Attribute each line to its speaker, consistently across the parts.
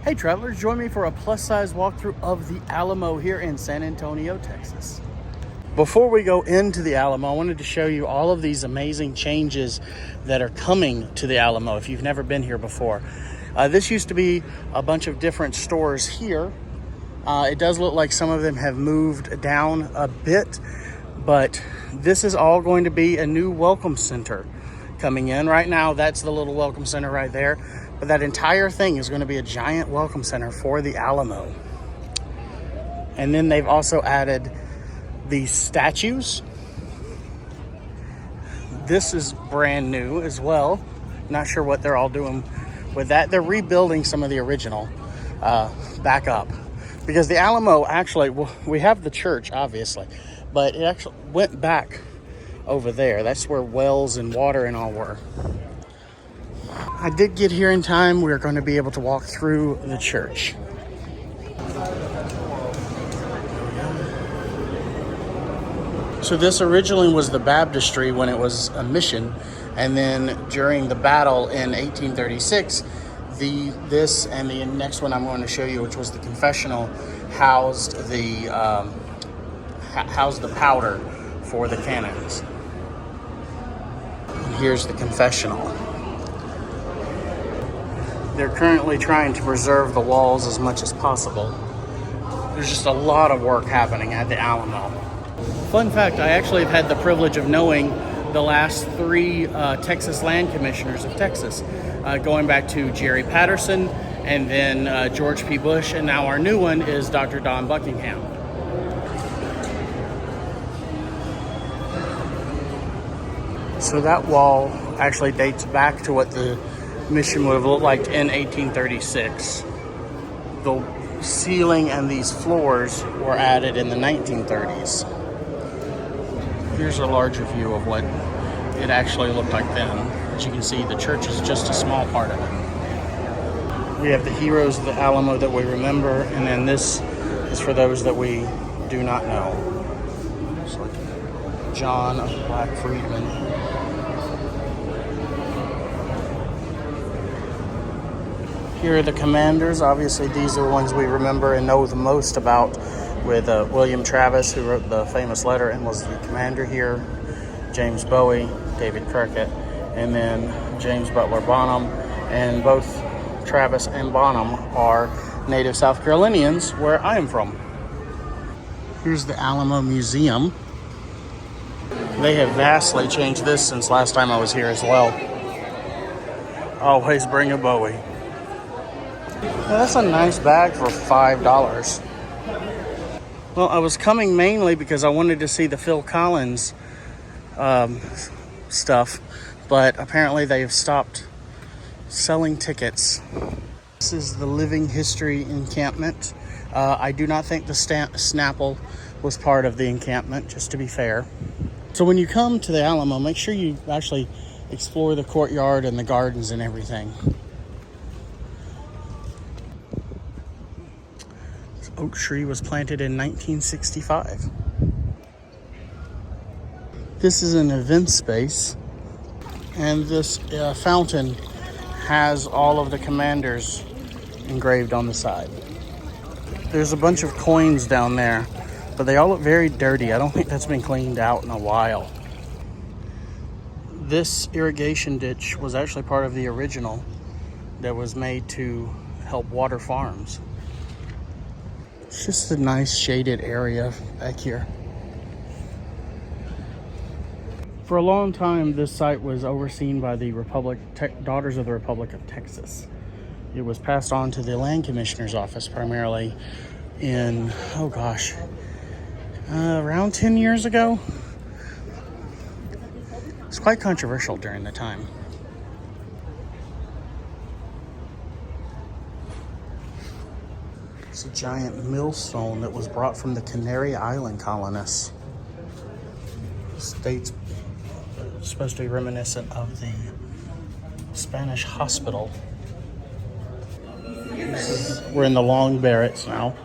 Speaker 1: Hey travelers, join me for a plus-size walkthrough of the Alamo here in San Antonio, Texas. Before we go into the Alamo, I wanted to show you all of these amazing changes that are coming to the Alamo if you've never been here before. This used to be a bunch of different stores here. It does look like some of them have moved down a bit, but this is all going to be a new welcome center coming in. Right now, that's the little welcome center right there. But that entire thing is going to be a giant welcome center for the Alamo. And then they've also added these statues. This is brand new as well. Not sure what they're all doing with that. They're rebuilding some of the original back up. Because the Alamo actually, well, we have the church obviously, but it actually went back over there. That's where wells and water and all were. I did get here in time. We're going to be able to walk through the church. So this originally was the baptistry when it was a mission, and then during the battle in 1836, this and the next one I'm going to show you, which was the confessional, housed the powder for the cannons. And here's the confessional. They're currently trying to preserve the walls as much as possible. There's just a lot of work happening at the Alamo. Fun fact, I actually have had the privilege of knowing the last three Texas land commissioners of Texas, going back to Jerry Patterson and then George P. Bush, and now our new one is Dr. Don Buckingham. So that wall actually dates back to what the mission would have looked like in 1836. The ceiling and these floors were added in the 1930s. Here's a larger view of what it actually looked like then. As you can see, the church is just a small part of it. We have the heroes of the Alamo that we remember, and then this is for those that we do not know. It's like John, a black freedman. Here are the commanders. Obviously, these are the ones we remember and know the most about, with William Travis, who wrote the famous letter and was the commander here, James Bowie, David Crockett, and then James Butler Bonham. And both Travis and Bonham are native South Carolinians, where I am from. Here's the Alamo Museum. They have vastly changed this since last time I was here as well. Always bring a Bowie. Well, that's a nice bag for $5. Well, I was coming mainly because I wanted to see the Phil Collins stuff, but apparently they have stopped selling tickets. This is the Living History encampment. I do not think the Snapple was part of the encampment, just to be fair. So when you come to the Alamo, make sure you actually explore the courtyard and the gardens and everything. Oak tree was planted in 1965. This is an event space, and this fountain has all of the commanders engraved on the side. There's a bunch of coins down there, but they all look very dirty. I don't think that's been cleaned out in a while. This irrigation ditch was actually part of the original that was made to help water farms. It's just a nice shaded area back here. For a long time, this site was overseen by the Daughters of the Republic of Texas. It was passed on to the Land Commissioner's office primarily in, around 10 years ago. It's quite controversial during the time. It's a giant millstone that was brought from the Canary Island colonists. It's supposed to be reminiscent of the Spanish hospital. We're in the long barracks now.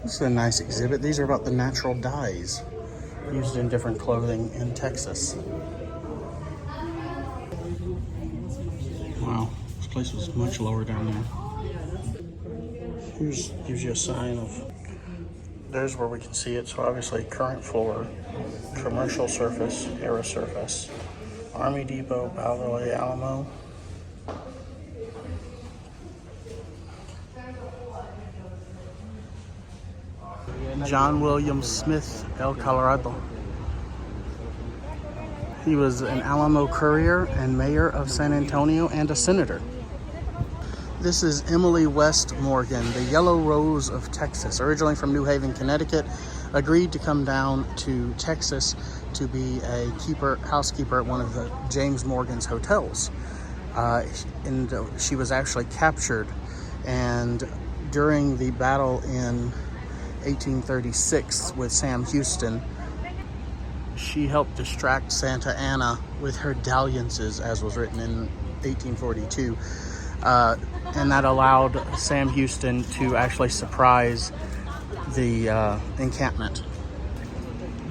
Speaker 1: This is a nice exhibit. These are about the natural dyes used in different clothing in Texas. place was much lower down there. Here's gives you a sign of, there's where we can see it. So obviously current floor, commercial surface, era surface, Army Depot, Ballet, Alamo. John William Smith, El Colorado. He was an Alamo courier and mayor of San Antonio and a senator. This is Emily West Morgan, the Yellow Rose of Texas, originally from New Haven, Connecticut, agreed to come down to Texas to be a housekeeper at one of the James Morgan's hotels. And she was actually captured, and during the battle in 1836 with Sam Houston, she helped distract Santa Anna with her dalliances, as was written in 1842. And that allowed Sam Houston to actually surprise the encampment.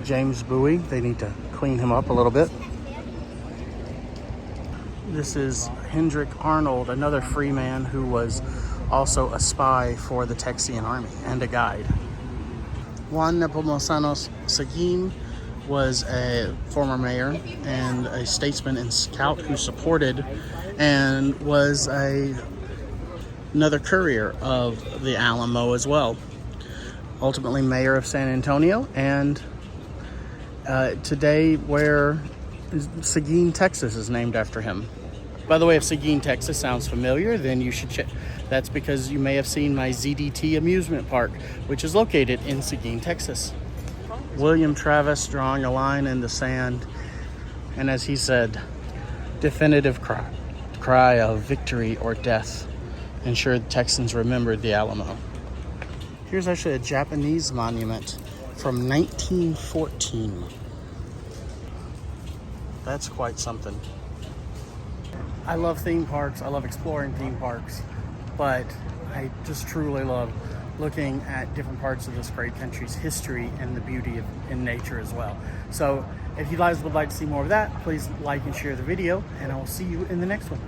Speaker 1: James Bowie, they need to clean him up a little bit. This is Hendrik Arnold, another free man who was also a spy for the Texian army and a guide. Juan Nepomuceno Seguin was a former mayor and a statesman and scout who supported and was another courier of the Alamo as well. Ultimately mayor of San Antonio, and today where Seguin, Texas is named after him. By the way, if Seguin, Texas sounds familiar, then you should check. That's because you may have seen my ZDT amusement park, which is located in Seguin, Texas. William Travis drawing a line in the sand, and as he said, definitive cry of victory or death ensured Texans remembered the Alamo. Here's actually a Japanese monument from 1914. That's quite something. I love theme parks. I love exploring theme parks, but I just truly love looking at different parts of this great country's history and the beauty in nature as well. So if you guys would like to see more of that, please like and share the video, and I will see you in the next one.